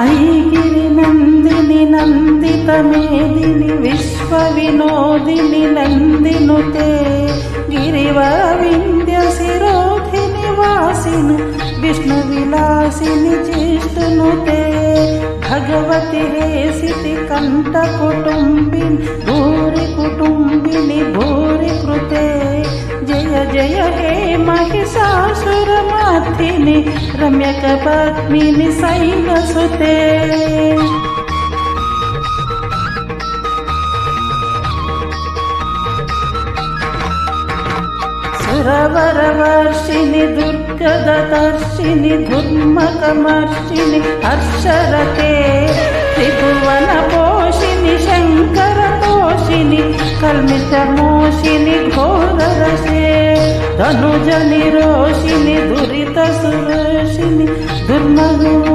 ऐगिरि नन्दिनि नन्दित मेदिनि विश्वविनोदिनि नन्दिनुते गिरिवर विन्ध्य शिरोधिनि वासिनि विष्णुविलासिनि जिष्णुनुते भगवति हेसिति कण्ठकुटुम्बिनि भूरि कुटुम्बिनि भूरि कृते जय जय हे महिषासुरमर्दिनि रम्यकपत्निनि शैलसुते सुरवरवर्षिणि दुर्गदर्शिनि दुर्मकमर्षिणि हर्षरते त्रिभुवनपोषिणि शङ्करतोषिणि कल्मिषमोषिणि घोररसे धनुजनिरोषिणि दुरितसुरोषिणि दुर्मगो